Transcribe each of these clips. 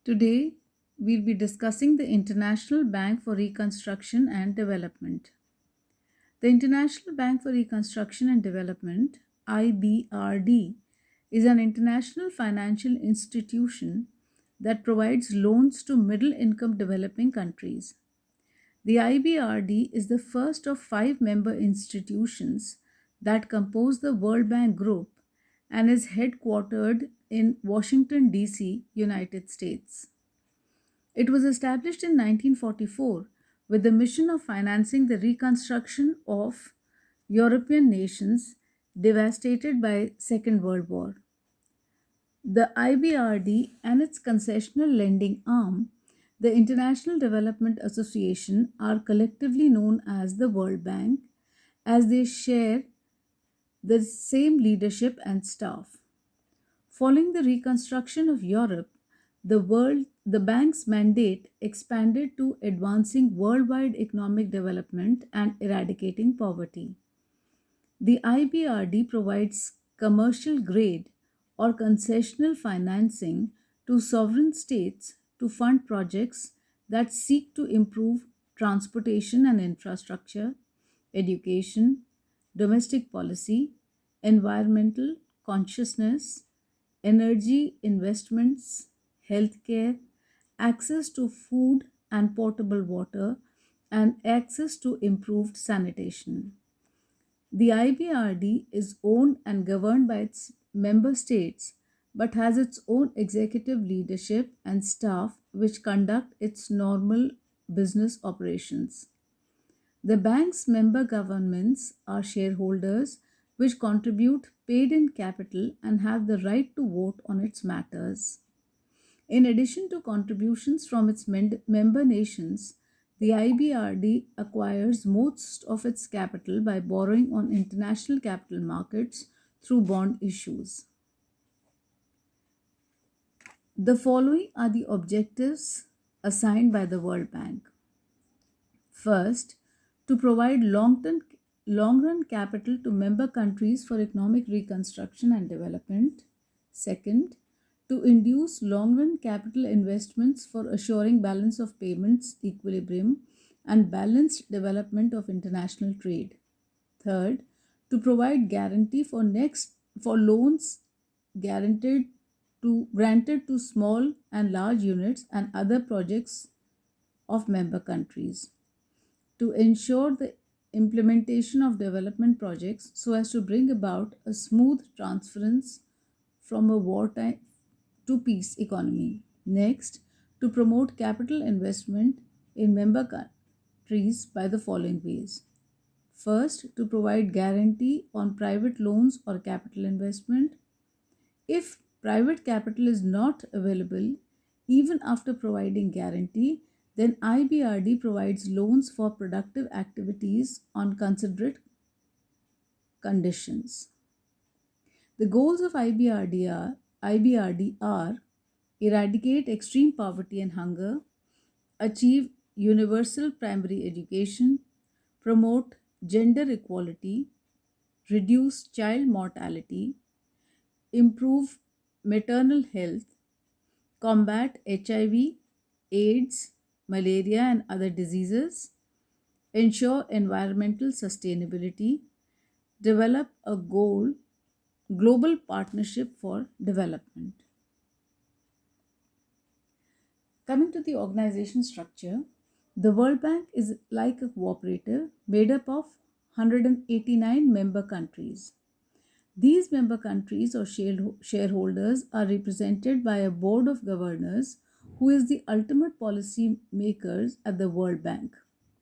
Today, we'll be discussing the International Bank for Reconstruction and Development. The International Bank for Reconstruction and Development, IBRD, is an international financial institution that provides loans to middle income developing countries. The IBRD is the first of five member institutions that compose the World Bank Group and is headquartered in Washington, D.C., United States. It was established in 1944 with the mission of financing the reconstruction of European nations devastated by Second World War. The IBRD and its concessional lending arm, the International Development Association, are collectively known as the World Bank as they share the same leadership and staff. Following the reconstruction of Europe, the bank's mandate expanded to advancing worldwide economic development and eradicating poverty. The IBRD provides commercial grade or concessional financing to sovereign states to fund projects that seek to improve transportation and infrastructure, education, domestic policy, environmental consciousness, energy investments, healthcare, access to food and potable water, and access to improved sanitation. The IBRD is owned and governed by its member states but has its own executive leadership and staff which conduct its normal business operations. The bank's member governments are shareholders which contribute paid in capital and have the right to vote on its matters. In addition to contributions from its member nations, the IBRD acquires most of its capital by borrowing on international capital markets through bond issues. The following are the objectives assigned by the World Bank. First, to provide long run capital to member countries for economic reconstruction and development. Second, to induce long run capital investments for assuring balance of payments, equilibrium, and balanced development of international trade. Third, to provide guarantee for loans guaranteed granted to small and large units and other projects of member countries to ensure the implementation of development projects so as to bring about a smooth transference from a wartime to peace economy. Next, to promote capital investment in member countries by the following ways. First, to provide guarantee on private loans or capital investment. If private capital is not available, even after providing guarantee, then IBRD provides loans for productive activities on considerate conditions. The goals of IBRD are eradicate extreme poverty and hunger, achieve universal primary education, promote gender equality, reduce child mortality, improve maternal health, combat HIV, AIDS, malaria, and other diseases, ensure environmental sustainability, develop a global partnership for development. Coming to the organization structure, the World Bank is like a cooperative made up of 189 member countries. These member countries or shareholders are represented by a board of governors who is the ultimate policy makers at the World Bank.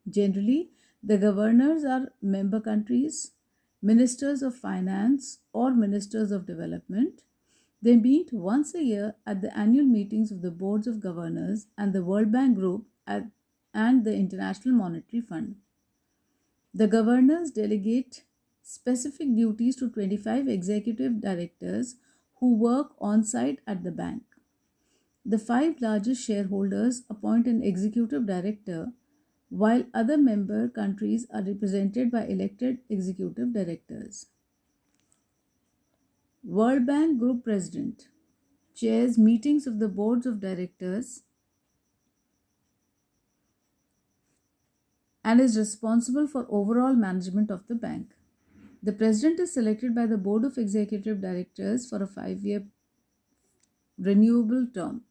Generally, the governors are member countries, ministers of finance, or ministers of development. They meet once a year at the annual meetings of the boards of governors and the World Bank Group and the International Monetary Fund. The governors delegate specific duties to 25 executive directors who work on site at the bank. The five largest shareholders appoint an executive director, while other member countries are represented by elected executive directors. World Bank Group President, chairs meetings of the boards of directors and is responsible for overall management of the bank. The president is selected by the board of executive directors for a 5-year renewable term.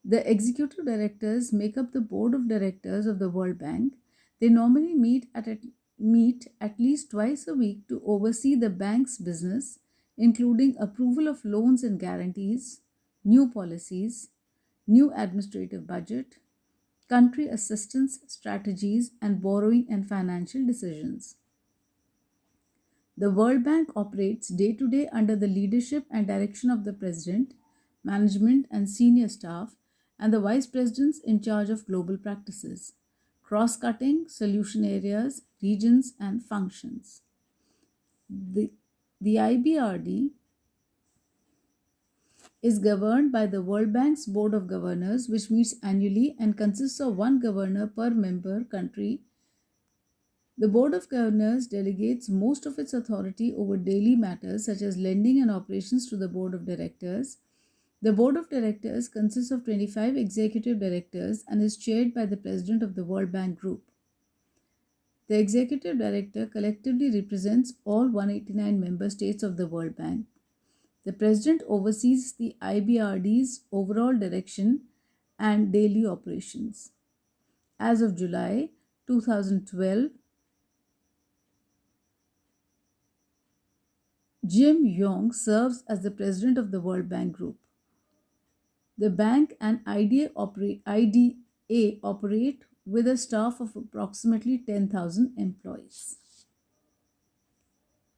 The executive directors make up the board of directors of the World Bank. They normally meet at least twice a week to oversee the bank's business, including approval of loans and guarantees, new policies, new administrative budget, country assistance strategies, and borrowing and financial decisions. The World Bank operates day to day under the leadership and direction of the President, management, and senior staff, and the Vice Presidents in charge of global practices, cross cutting, solution areas, regions, and functions. The, the IBRD is governed by the World Bank's Board of Governors, which meets annually and consists of one governor per member country. The Board of Governors delegates most of its authority over daily matters such as lending and operations to the Board of Directors. The Board of Directors consists of 25 executive directors and is chaired by the President of the World Bank Group. The Executive Director collectively represents all 189 member states of the World Bank. The President oversees the IBRD's overall direction and daily operations. As of July 2012, Jim Yong serves as the president of the World Bank Group. The bank and IDA operate with a staff of approximately 10,000 employees.